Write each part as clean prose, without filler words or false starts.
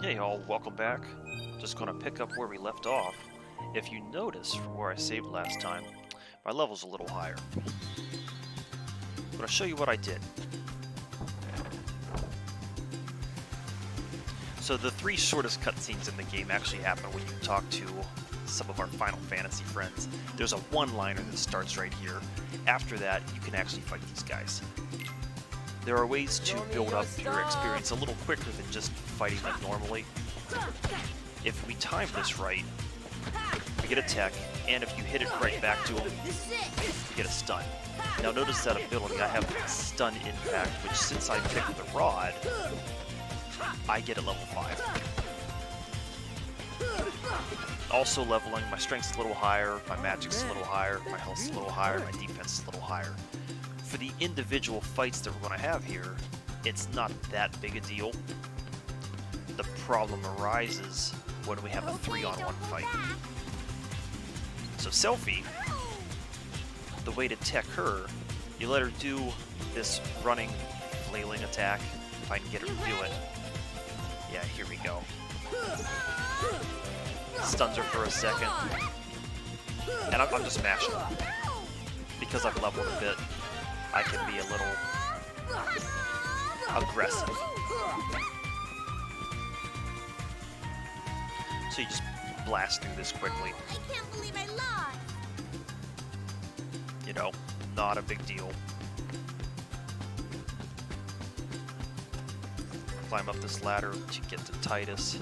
Hey y'all, welcome back. Just gonna pick up where we left off. If you notice from where I saved last time, my level's a little higher. I'm gonna show you what I did. So the three shortest cutscenes in the game actually happen when you talk to some of our Final Fantasy friends. There's a one-liner that starts right here. After that, you can actually fight these guys. There are ways to build up your experience a little quicker than just fighting them normally. If we time this right, we get a tech, and if you hit it right back to him, you get a stun. Now notice that ability, I have stun impact, which since I picked the rod, I get at level 5. Also leveling, my strength's a little higher, my magic's a little higher, my health's a little higher, my defense is a little higher. For the individual fights that we're going to have here, it's not that big a deal. The problem arises when we have a 3-on-1 fight. So Selphie, the way to tech her, you let her do this running, flailing attack, if I can get her to do it. Yeah, here we go. Stuns her for a second. And I'm just mashing her. Because I've leveled a bit, I can be a little aggressive. So you just blast through this quickly. I can't believe I lost. You know, not a big deal. Climb up this ladder to get to Tidus.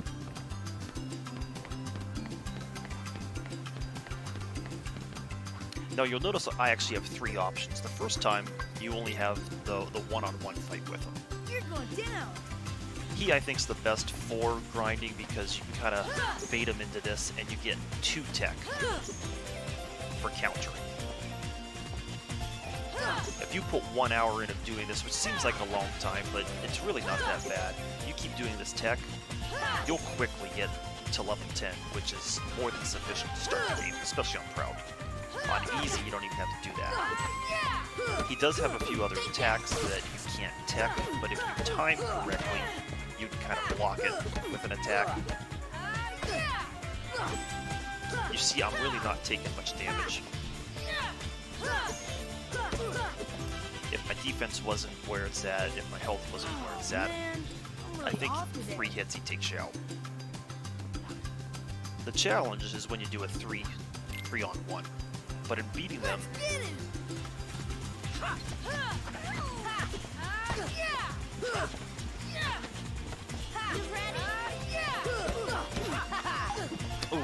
Now you'll notice I actually have 3 options. The first time, you only have the one-on-one fight with him. You're going down. He, I think, is the best for grinding because you can kind of bait him into this and you get 2 tech for countering. If you put 1 hour in of doing this, which seems like a long time, but it's really not that bad, you keep doing this tech, you'll quickly get to level 10, which is more than sufficient to start the game, especially on Proud. On easy, you don't even have to do that. He does have a few other attacks that you can't tech, but if you time correctly, you can kind of block it with an attack. You see, I'm really not taking much damage. If my defense wasn't where it's at, if my health wasn't where it's at, I think 3 hits he takes you out. The challenge is when you do a 3-on-1. But in beating them, ooh,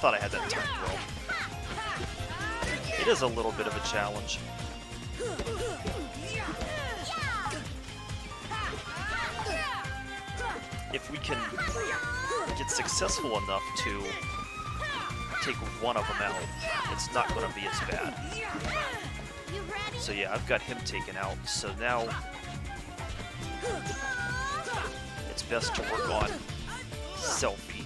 thought I had that timed well. It is a little bit of a challenge. If we can get successful enough to take one of them out, it's not going to be as bad. So yeah, I've got him taken out, so now it's best to work on Selphie.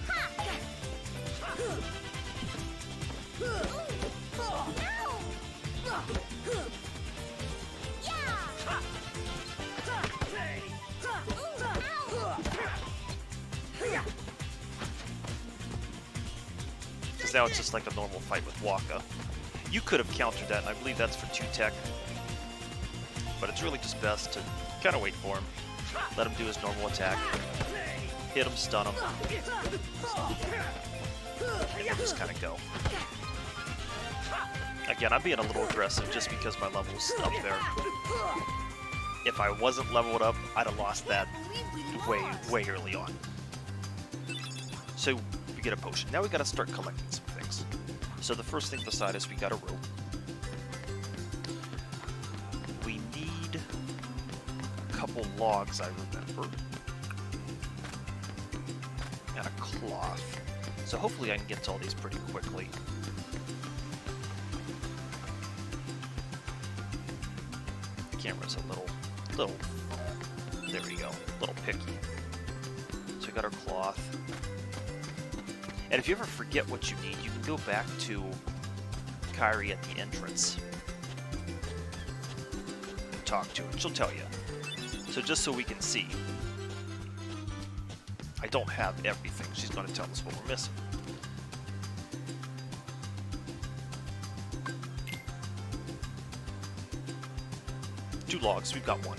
Because now it's just like a normal fight with Wakka. You could have countered that, and I believe that's for 2 tech. But it's really just best to kind of wait for him. Let him do his normal attack. Hit him, stun him. And then just kind of go. Again, I'm being a little aggressive just because my level's up there. If I wasn't leveled up, I'd have lost that way early on. So we get a potion. Now we gotta start collecting some things. So the first thing beside us, we got a rope. We need a couple logs, I remember. And a cloth. So hopefully I can get to all these pretty quickly. The camera's a little, there we go, a little picky. So we got our cloth. And if you ever forget what you need, you can go back to Kairi at the entrance. Talk to her. She'll tell you. So just so we can see. I don't have everything. She's going to tell us what we're missing. Two logs, we've got one.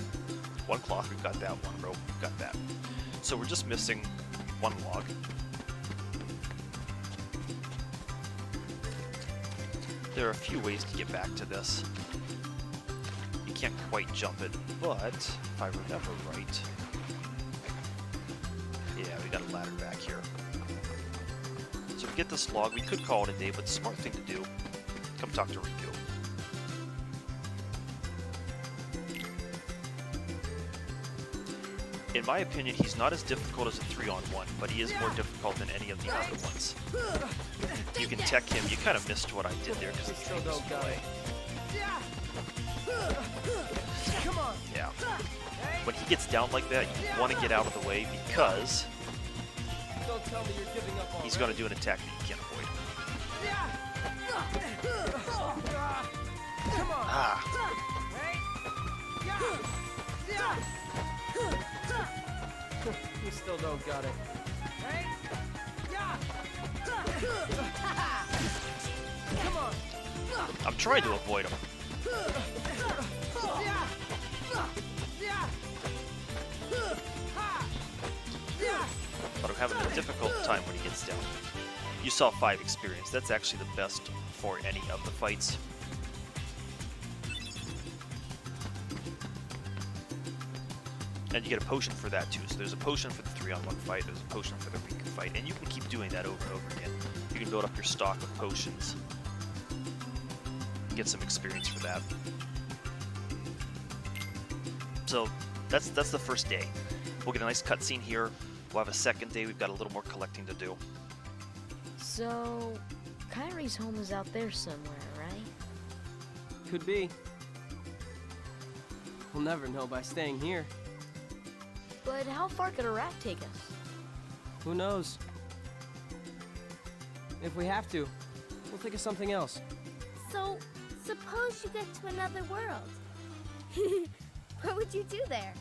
One cloth, we've got that. One rope, we've got that. So we're just missing one log. There are a few ways to get back to this. You can't quite jump it, but if I remember right, yeah, we got a ladder back here. So to get this log, we could call it a day, but the smart thing to do, come talk to Riku. In my opinion, he's not as difficult as a 3-on-1, but he is more difficult than any of the other ones. You can tech him. You kind of missed what I did there because the tree was away. Come on. Yeah. When he gets down like that, you want to get out of the way because Don't tell me you're giving up on he's going to do an attack that you can't avoid. Come on. Ah. You still don't got it. Come on. I'm trying to avoid him. But I'm having a difficult time when he gets down. You saw 5 experience. That's actually the best for any of the fights. And you get a potion for that too. So there's a potion for the 3-on-1 fight, there's a potion for the Riku fight, and you can keep doing that over and over again. You can build up your stock of potions. Get some experience for that. So that's the first day. We'll get a nice cutscene here. We'll have a second day. We've got a little more collecting to do. So, Kyrie's home is out there somewhere, right? Could be. We'll never know by staying here. But how far could a raft take us? Who knows? If we have to, we'll think of something else. So, suppose you get to another world. What would you do there?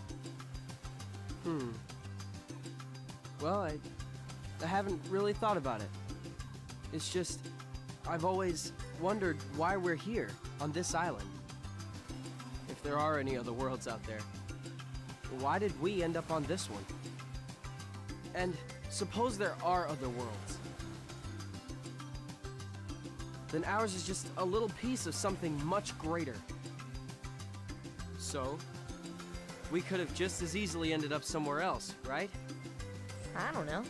Well, I haven't really thought about it. It's just, I've always wondered why we're here, on this island. If there are any other worlds out there. Why did we end up on this one? And suppose there are other worlds. Then ours is just a little piece of something much greater. So, we could have just as easily ended up somewhere else, right? I don't know.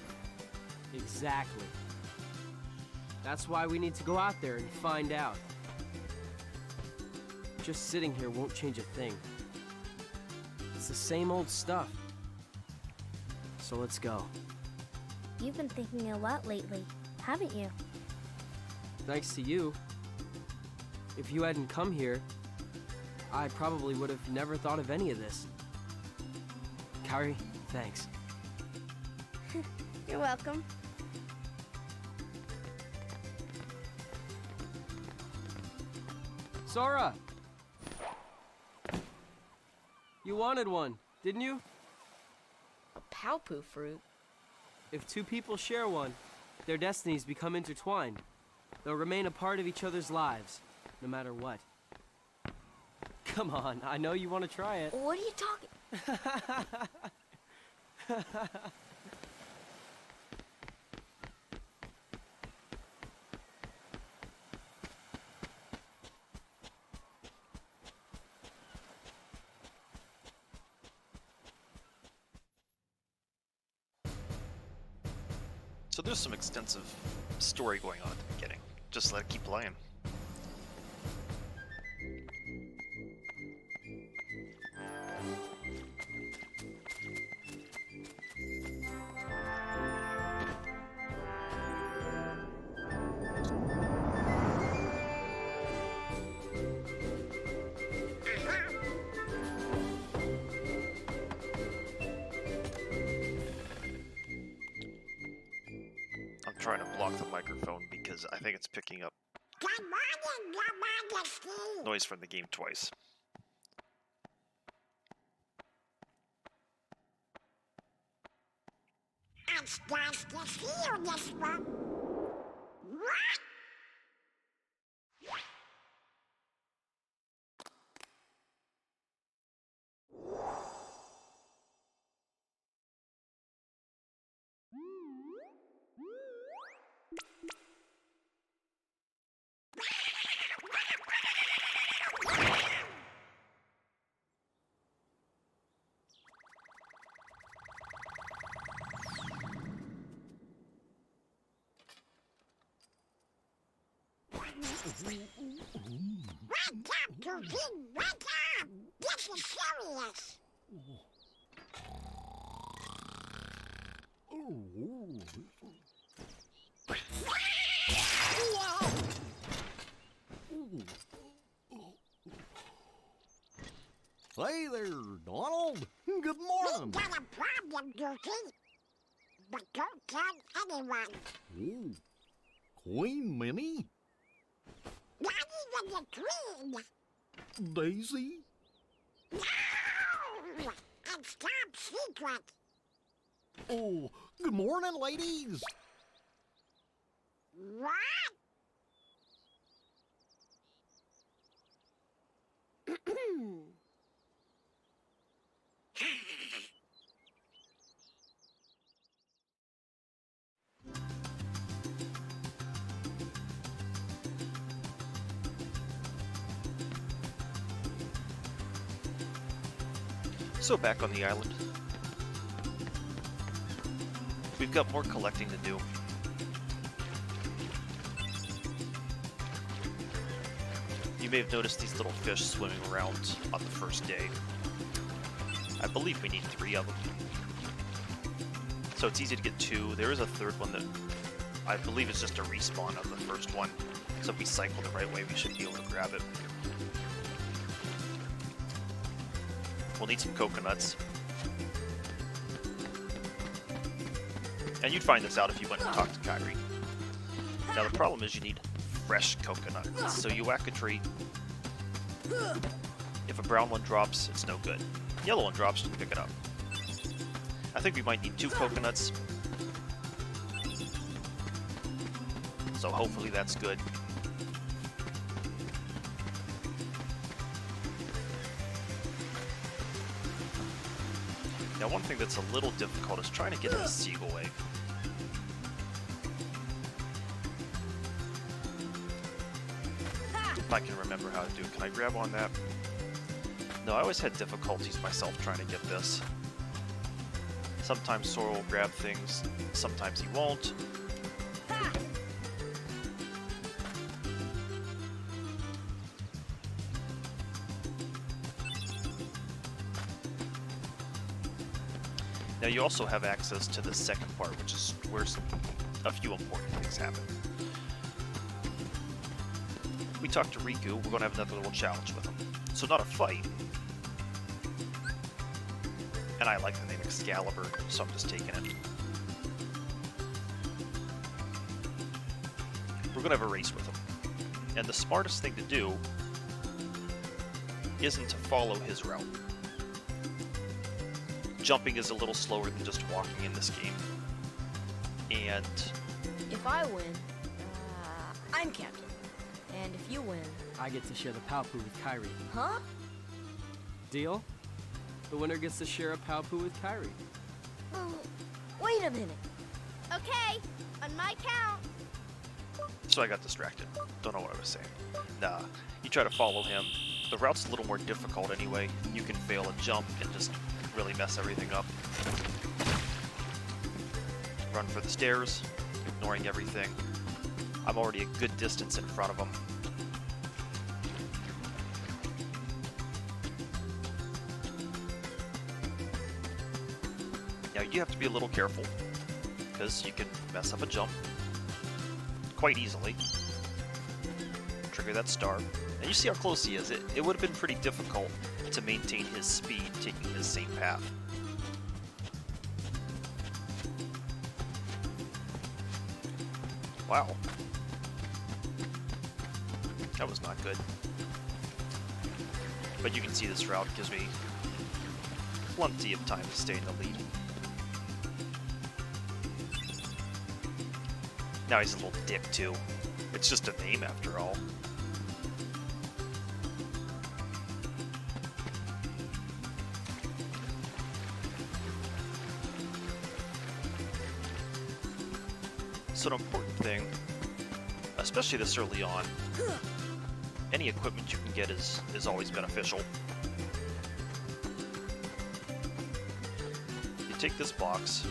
Exactly. That's why we need to go out there and find out. Just sitting here won't change a thing. It's the same old stuff. So let's go. You've been thinking a lot lately, haven't you? Thanks to you. If you hadn't come here, I probably would have never thought of any of this. Kairi, thanks. You're welcome. Sora! You wanted one, didn't you? A Palpu fruit? If two people share one, their destinies become intertwined. They'll remain a part of each other's lives, no matter what. Come on, I know you want to try it. What are you talking? So there's some extensive story going on at the beginning. Just let it keep playing. I'm trying to block the microphone because I think it's picking up noise from the game twice. starts to feel this one. What? Wake up, Goofy! Wake up! This is serious! Hey there, Donald. Good We morning. got a problem, Goofy. But don't tell anyone. Ooh, Queen Minnie? Not even the Queen. Daisy? No! It's top secret. Oh, good morning, ladies. What? So back on the island. We've got more collecting to do. You may have noticed these little fish swimming around on the first day. I believe we need 3 of them. So it's easy to get 2. There is a third one that I believe is just a respawn of the first one. So if we cycle the right way, we should be able to grab it. We'll need some coconuts. And you'd find this out if you went and talked to Kyrie. Now the problem is you need fresh coconuts. So you whack a tree. If a brown one drops, it's no good. Yellow one drops, you can pick it up. I think we might need 2 coconuts. So hopefully that's good. Now one thing that's a little difficult is trying to get a seagull egg. If I can remember how to do it. Can I grab on that? No, I always had difficulties myself trying to get this. Sometimes Sora will grab things, sometimes he won't. Now you also have access to the second part, which is where a few important things happen. We talked to Riku, we're going to have another little challenge with him. So not a fight. And I like the name Excalibur, so I'm just taking it. We're going to have a race with him. And the smartest thing to do isn't to follow his route. Jumping is a little slower than just walking in this game. And If I win, I'm captain. And if you win, I get to share the Palpoo with Kyrie. huh? Deal? The winner gets to share a Palpoo with Kyrie. Wait a minute. Okay, on my count. so I got distracted. Don't know what I was saying. Nah, you try to follow him. The route's a little more difficult anyway. You can fail a jump and just really mess everything up. Run for the stairs, ignoring everything. I'm already a good distance in front of him. Now you have to be a little careful, because you can mess up a jump quite easily. Trigger that star. And you see how close he is. It would have been pretty difficult to maintain his speed taking his same path. Wow. That was not good. But you can see this route gives me plenty of time to stay in the lead. Now he's a little dick, too. It's just a name, after all. So an important thing, especially this early on, any equipment you can get is always beneficial. You take this box,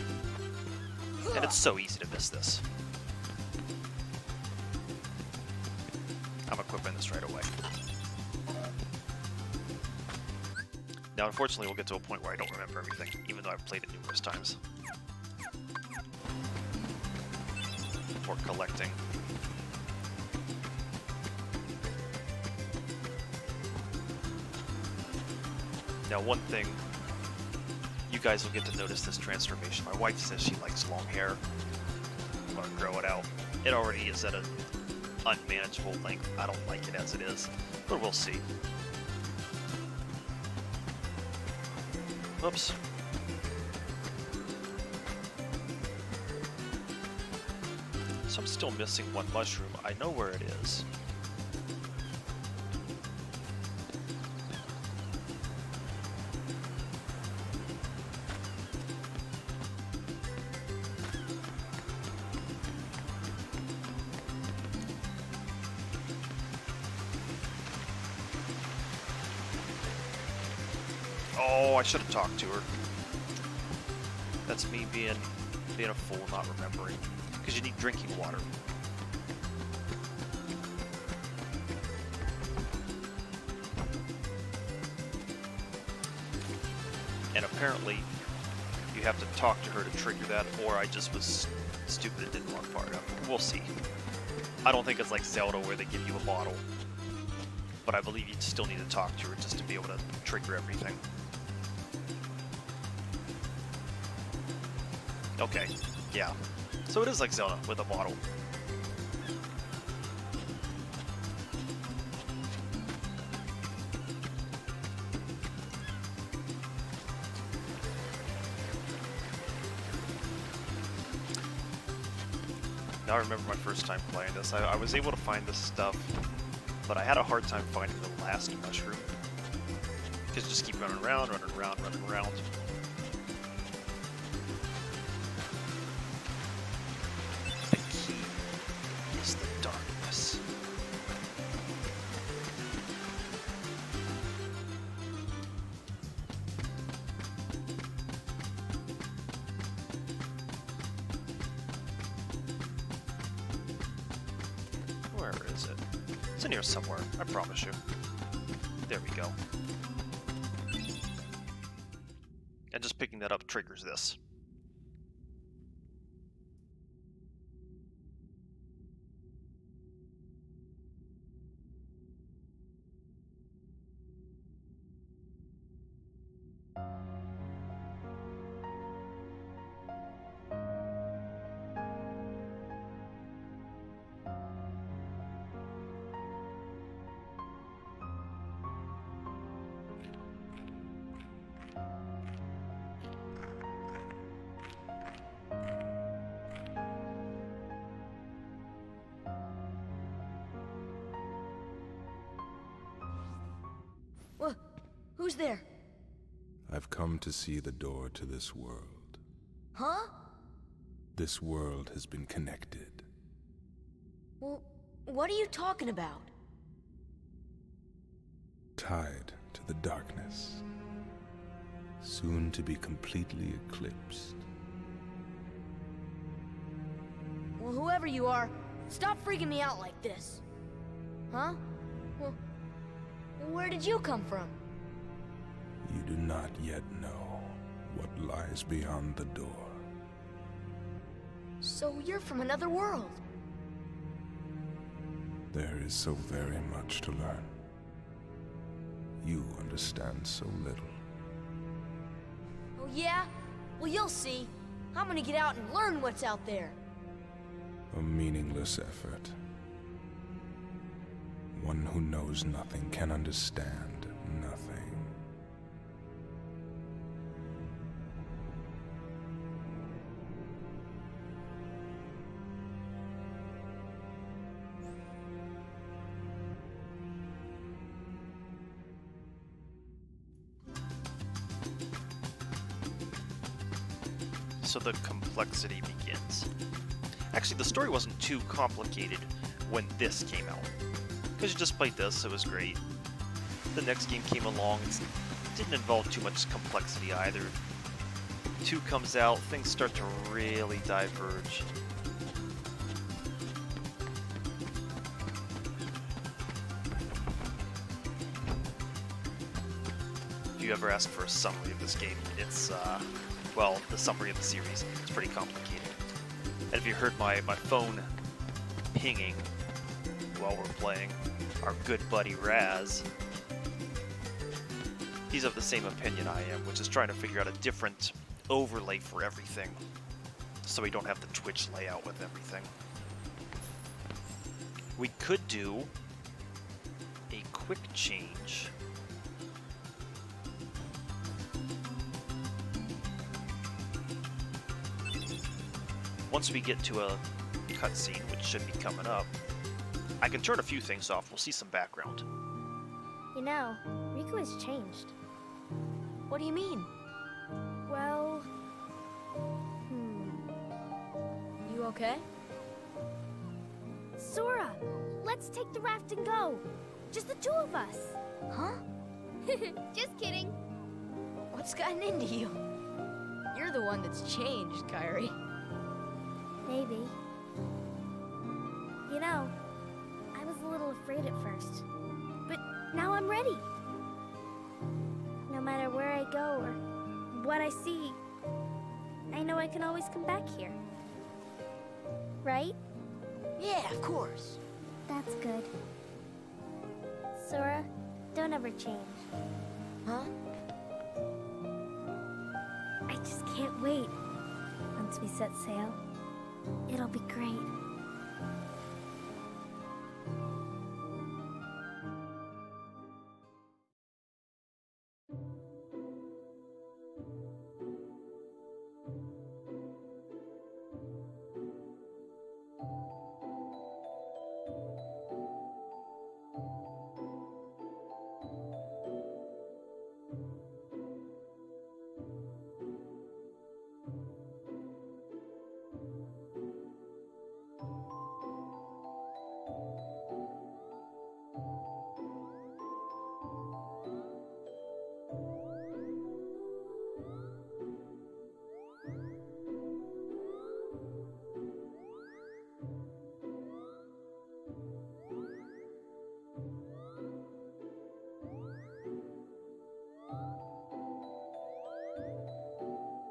and it's so easy to miss this. I'm equipping this right away. Now, unfortunately, we'll get to a point where I don't remember everything, even though I've played it numerous times. For collecting. Now, one thing, you guys will get to notice this transformation. My wife says she likes long hair. I'm gonna grow it out. It already is at an unmanageable length. I don't like it as it is, but we'll see. Oops. So I'm still missing one mushroom. I know where it is. Oh, I should have talked to her. That's me being a fool, not remembering. Because you need drinking water. And apparently, you have to talk to her to trigger that, or I just was stupid and didn't walk far enough. We'll see. I don't think it's like Zelda where they give you a bottle. But I believe you still need to talk to her just to be able to trigger everything. Okay, yeah. So it is like Zelda with a bottle. Now I remember my first time playing this. I was able to find this stuff, but I had a hard time finding the last mushroom. Because you just keep running around, running around, running around. The key is the darkness. Where is it? It's in here somewhere, I promise you. There we go. And just picking that up triggers this. Who's there? I've come to see the door to this world. Huh? This world has been connected. Well, what are you talking about? Tied to the darkness. Soon to be completely eclipsed. Well, whoever you are, stop freaking me out like this. Huh? Well, where did you come from? You do not yet know what lies beyond the door. So you're from another world. There is so very much to learn. You understand so little. Oh yeah? Well, you'll see. I'm gonna get out and learn what's out there. A meaningless effort. One who knows nothing can understand nothing. So the complexity begins. Actually, the story wasn't too complicated when this came out. Because you just played this, it was great. The next game came along, it didn't involve too much complexity either. 2 comes out, things start to really diverge. If you ever ask for a summary of this game, it's, well, the summary of the series. It's pretty complicated. And if you heard my phone pinging while we're playing, our good buddy Raz, he's of the same opinion I am, which is trying to figure out a different overlay for everything, so we don't have the Twitch layout with everything. We could do a quick change. Once we get to a cutscene, which should be coming up, I can turn a few things off. We'll see some background. You know, Riku has changed. What do you mean? Well, You okay? Sora, let's take the raft and go. Just the 2 of us. Huh? Just kidding. What's gotten into you? You're the one that's changed, Kairi. Maybe. You know, I was a little afraid at first, but now I'm ready. No matter where I go or what I see, I know I can always come back here. Right? Yeah, of course. That's good. Sora, don't ever change. Huh? I just can't wait. Once we set sail, it'll be great.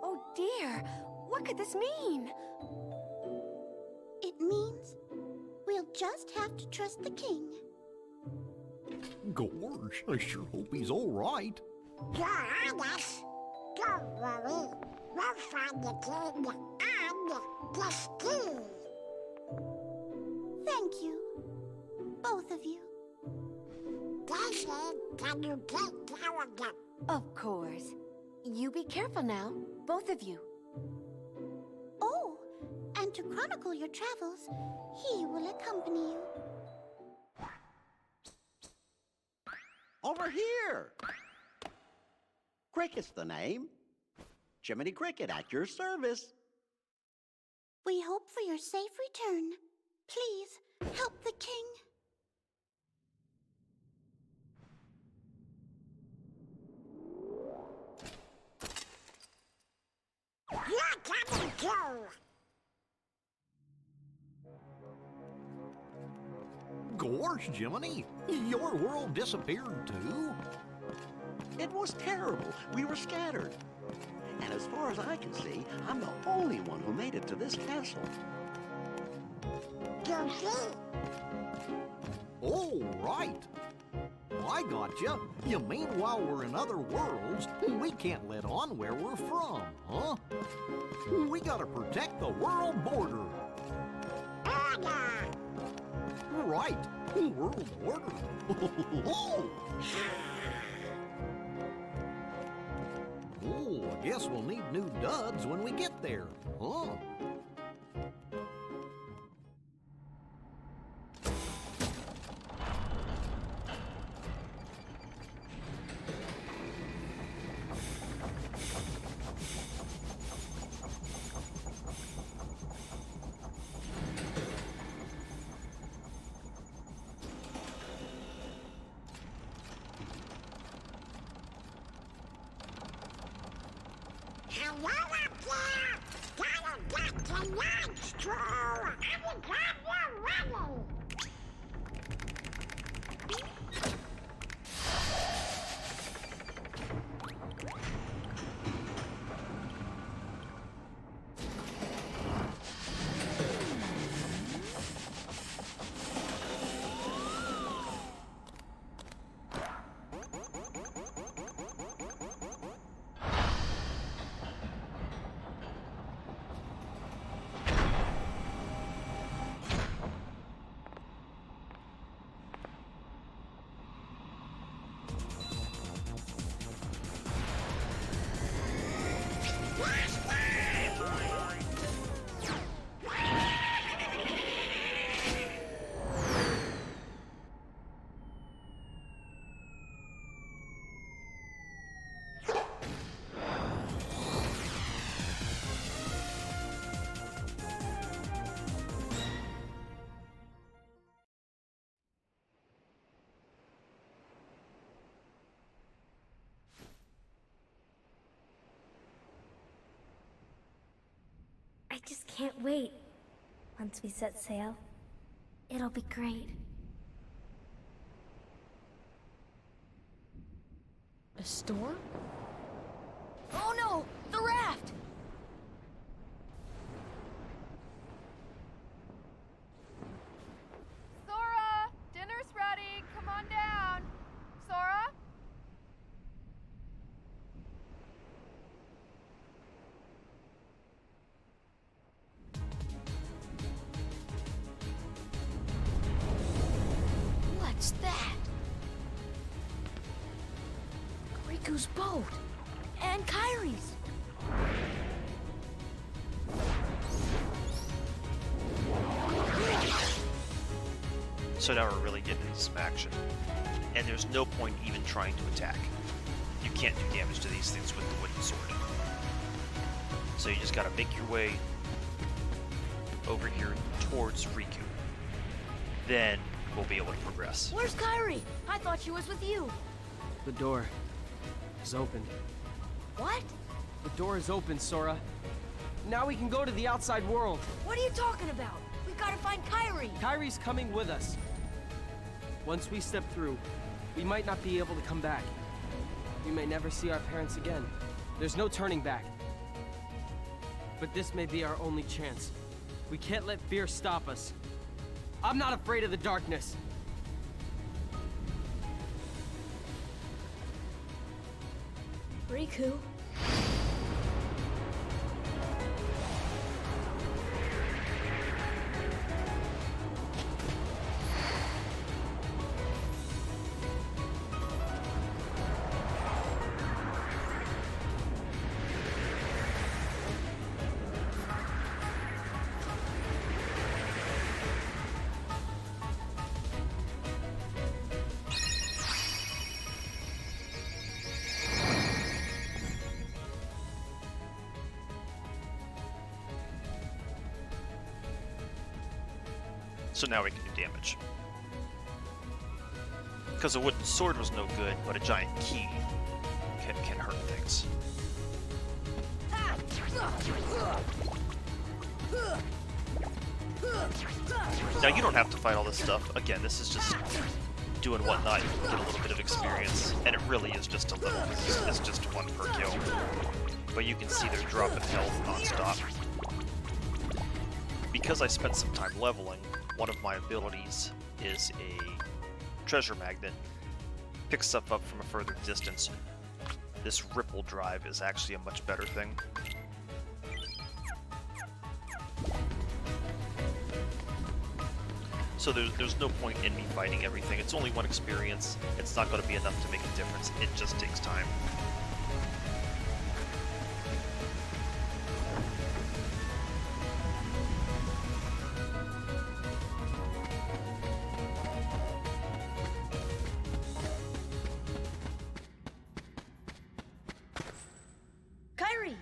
Oh dear, what could this mean? It means we'll just have to trust the king. Gorge, I sure hope he's all right. You're on us. Don't worry. We'll find the king and the ski. Thank you. Both of you. Daisy, can you take care of them? Of course. You be careful now, both of you. Oh, and to chronicle your travels, he will accompany you. Over here! Cricket's the name. Jiminy Cricket at your service. We hope for your safe return. Please, help the king. You're coming too! Gorge, Jiminy, your world disappeared too? It was terrible. We were scattered. And as far as I can see, I'm the only one who made it to this castle. Goofy? Oh, right. I gotcha. You mean while we're in other worlds, we can't let on where we're from, huh? We gotta protect the world border. Order! Right, world border. Oh, I guess we'll need new duds when we get there, huh? you up there? Gotta get to lunch, Drew. I'm glad you're ready. I just can't wait. Once we set sail, it'll be great. A storm? Oh no! The raft! Sora! Dinner's ready! Come on down! Sora? What's that? Riku's boat! And Kairi's! So now we're really getting into some action. And there's no point even trying to attack. You can't do damage to these things with the wooden sword. So you just gotta make your way over here towards Riku. Then we'll be able to progress. Where's Kairi? I thought she was with you. The door is open. What? The door is open, Sora. Now we can go to the outside world. What are you talking about? We've got to find Kairi. Kairi's coming with us. Once we step through, we might not be able to come back. We may never see our parents again. There's no turning back. But this may be our only chance. We can't let fear stop us. I'm not afraid of the darkness. Riku. So now we can do damage. Because a wooden sword was no good, but a giant key can hurt things. Now you don't have to fight all this stuff. Again, this is just doing whatnot. You can get a little bit of experience, and it really is just a little. It's just one per kill. But you can see they're dropping health non-stop. Because I spent some time leveling, one of my abilities is a treasure magnet. Picks stuff up from a further distance. This ripple drive is actually a much better thing. So there's no point in me fighting everything. It's only one experience. It's not going to be enough to make a difference. It just takes time. Kairi!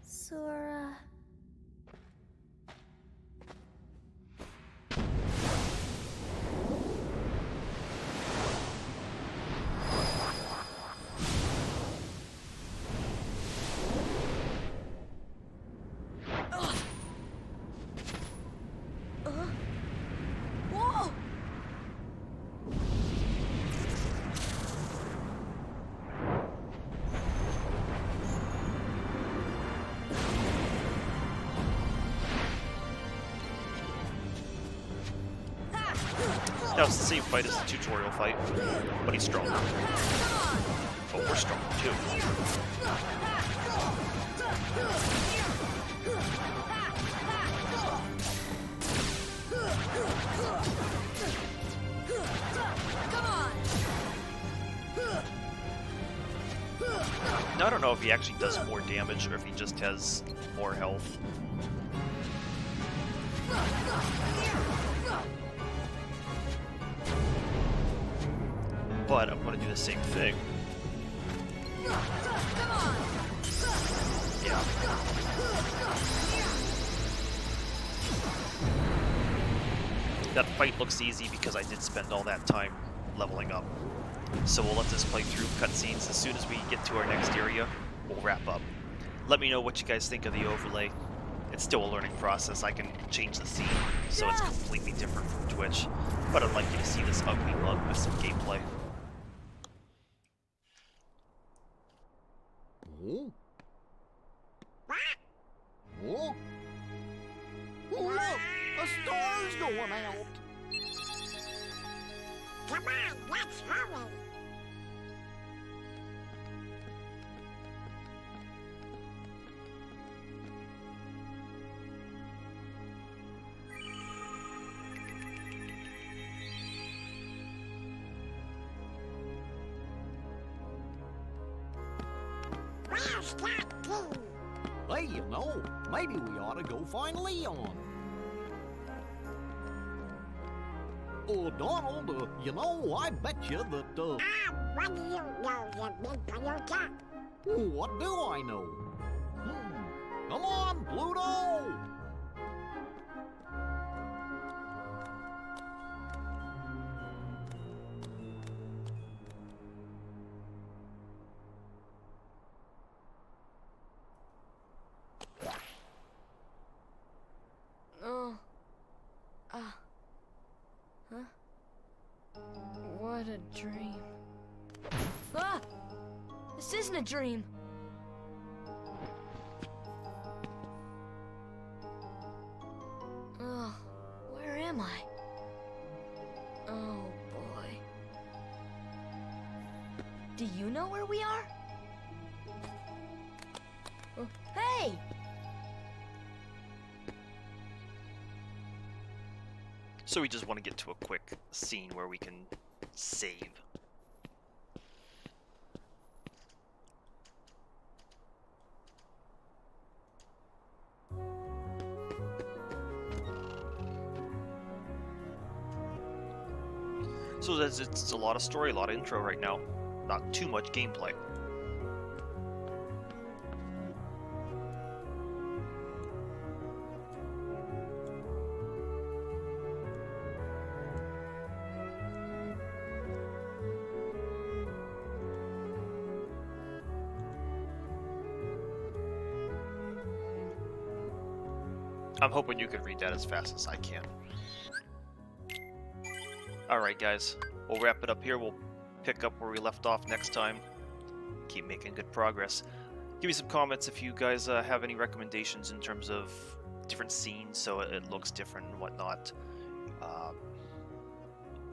Sora... Now it's the same fight as the tutorial fight, but he's stronger. But we're stronger too. Now I don't know if he actually does more damage or if he just has more health. But I'm going to do the same thing. Yeah. That fight looks easy because I did spend all that time leveling up. So we'll let this play through cutscenes. As soon as we get to our next area, we'll wrap up. Let me know what you guys think of the overlay. It's still a learning process. I can change the scene so it's completely different from Twitch. But I'd like you to see this ugly mug with some gameplay. Oh? Oh? Look! A star's going out! Come on, let's hurry. Where's that key? Hey, you know, maybe we ought to go find Leon. Oh, Donald, you know, I bet you that, What do you know, you big Toyota? What do I know? Come on, Pluto! Huh? What a dream. Ah! This isn't a dream. Oh, where am I? Oh, boy. Do you know where we are? Oh, hey! So we just want to get to a quick scene where we can save. So it's a lot of story, a lot of intro right now. Not too much gameplay. I'm hoping you can read that as fast as I can. Alright guys, we'll wrap it up here. We'll pick up where we left off next time. Keep making good progress. Give me some comments if you guys have any recommendations in terms of different scenes so it looks different and whatnot.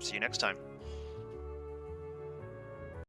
See you next time.